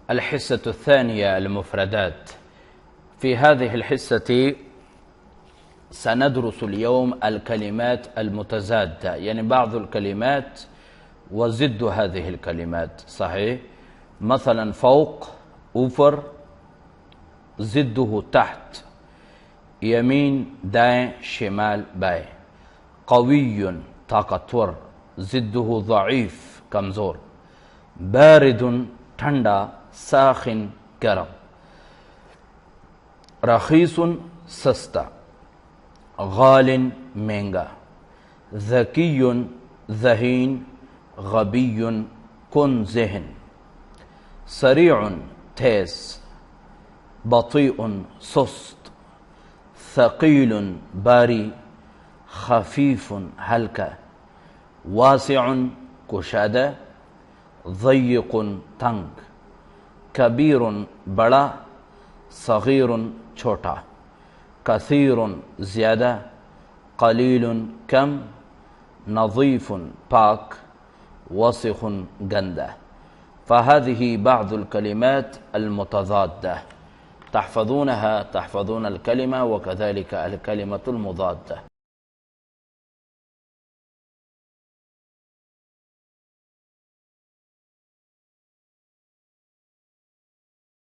الحصة الثانية المفردات. في هذه الحصة سندرس اليوم الكلمات المتزادة، يعني بعض الكلمات وزد هذه الكلمات. صحيح؟ مثلا فوق ऊपर، ضده تحت، यमीन दाएं शिमाल बाएं। قوي ताकतवर, ضده ضعيف कमजोर। बारिद ठंडा, साखिन गर्म। रखीस सस्ता, गालिन महंगा। ज़की ज़हीन, गबी कुन ज़हन। सरीअ तेज, बतीअ सुस्त। थकील बारी, खफीफ हल्का। वासिअ कुशादा, ज़य्यिक़ तंग। कबीर बड़ा, सगीर छोटा। कसीर ज़्यादा, कलील कम। नज़ीफ़ पाक, वसिख़ गंदा। फ़हादिही बाअदुल कलिमात अलमुतज़ाद्दा तहफ़ज़ूनहा, तहफ़ज़ून अलकलिमा वकज़ालिका अलकलिमतुल मुज़ाद्दा।